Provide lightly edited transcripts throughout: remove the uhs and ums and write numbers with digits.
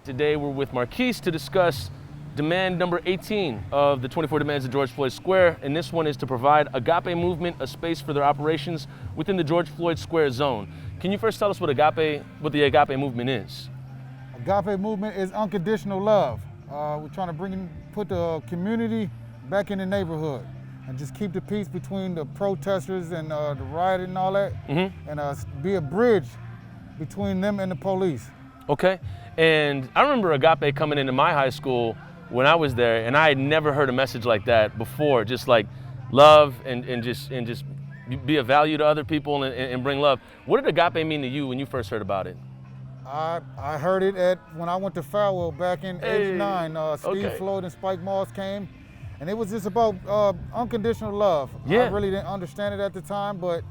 Today we're with Marquise to discuss demand number 18 of the 24 demands of George Floyd Square, and this one is to provide Agape movement a space for their operations within the George Floyd Square Zone. Can you first tell us what the Agape movement is? Agape movement is unconditional love. We're trying to put the community back in the neighborhood and just keep the peace between the protesters and the rioting and all that, and be a bridge between them and the police. Okay, and I remember Agape coming into my high school when I was there, and I had never heard a message like that before, just like love and just be of value to other people and bring love. What did Agape mean to you when you first heard about it? I heard it when I went to Farwell back in '89. Steve Floyd and Spike Moss came, and it was just about unconditional love. Yeah. I really didn't understand it at the time, but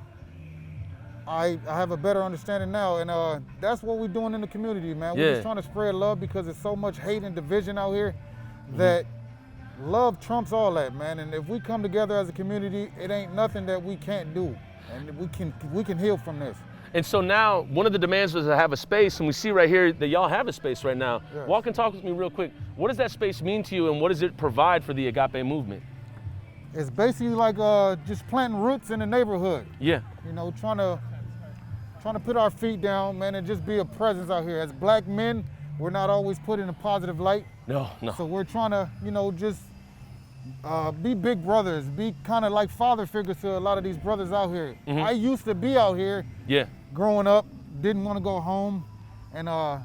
I have a better understanding now, and that's what we're doing in the community, man. We're just trying to spread love because there's so much hate and division out here that love trumps all that, man. And if we come together as a community, it ain't nothing that we can't do, and we can heal from this. And so now, one of the demands was to have a space, and we see right here that y'all have a space right now. Yeah. Walk and talk with me real quick. What does that space mean to you, and what does it provide for the Agape movement? It's basically like just planting roots in the neighborhood. Yeah. You know, trying to put our feet down, man, and just be a presence out here. As black men, we're not always put in a positive light. No. So we're trying to, just be big brothers, be kind of like father figures to a lot of these brothers out here. I used to be out here growing up, didn't want to go home, and a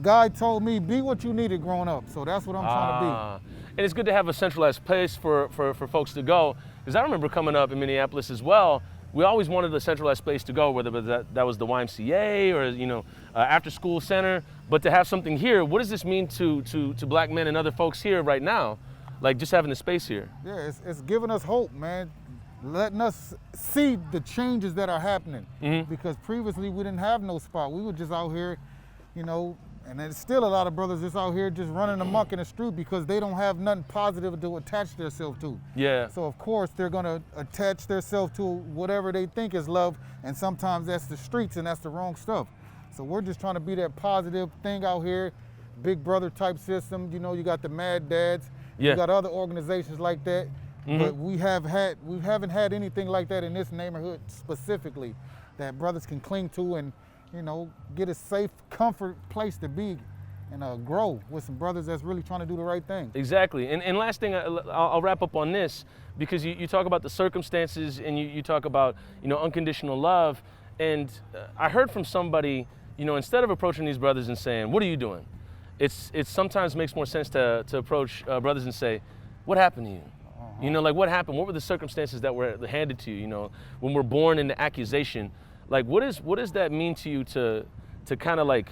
guy told me, be what you needed growing up. So that's what I'm trying to be. And it's good to have a centralized place for folks to go, because I remember coming up in Minneapolis as well. We always wanted a centralized place to go, whether that was the YMCA or after school center. But to have something here, what does this mean to black men and other folks here right now? Like just having the space here. Yeah, it's giving us hope, man. Letting us see the changes that are happening. Because previously we didn't have no spot. We were just out here, and there's still a lot of brothers that's out here just running amok in the street because they don't have nothing positive to attach themselves to. Yeah. So of course they're gonna attach themselves to whatever they think is love, and sometimes that's the streets and that's the wrong stuff. So we're just trying to be that positive thing out here, big brother type system. You got the Mad Dads, you got other organizations like that, but we haven't had anything like that in this neighborhood specifically that brothers can cling to and get a safe, comfort place to be and grow with some brothers that's really trying to do the right thing. Exactly. And last thing, I'll wrap up on this, because you talk about the circumstances and you talk about, unconditional love. And I heard from somebody, instead of approaching these brothers and saying, what are you doing? It sometimes makes more sense to approach brothers and say, what happened to you? Like what happened? What were the circumstances that were handed to you? When we're born into accusation, like what does that mean to you to kind of like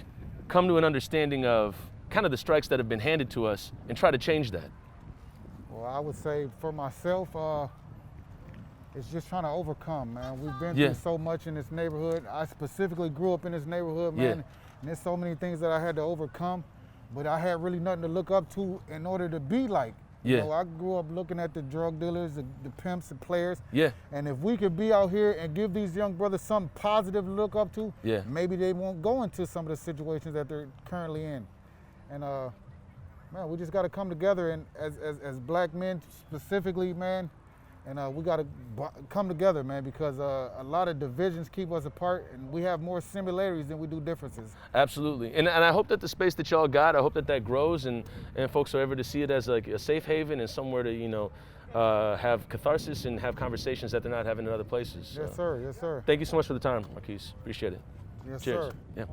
come to an understanding of kind of the strikes that have been handed to us and try to change that? Well, I would say for myself, it's just trying to overcome, man. We've been through so much in this neighborhood. I specifically grew up in this neighborhood, man, and there's so many things that I had to overcome, but I had really nothing to look up to in order to be like. I grew up looking at the drug dealers, the pimps, the players. And if we could be out here and give these young brothers something positive to look up to, maybe they won't go into some of the situations that they're currently in. And man, we just got to come together, and as black men specifically, man, and we got to come together, man, because a lot of divisions keep us apart, and we have more similarities than we do differences. Absolutely. And I hope that the space that y'all got, I hope that grows and folks are able to see it as like a safe haven and somewhere to, have catharsis and have conversations that they're not having in other places. Yes, sir. Yes, sir. Thank you so much for the time, Marquise. Appreciate it. Yes, Cheers. sir. Yeah.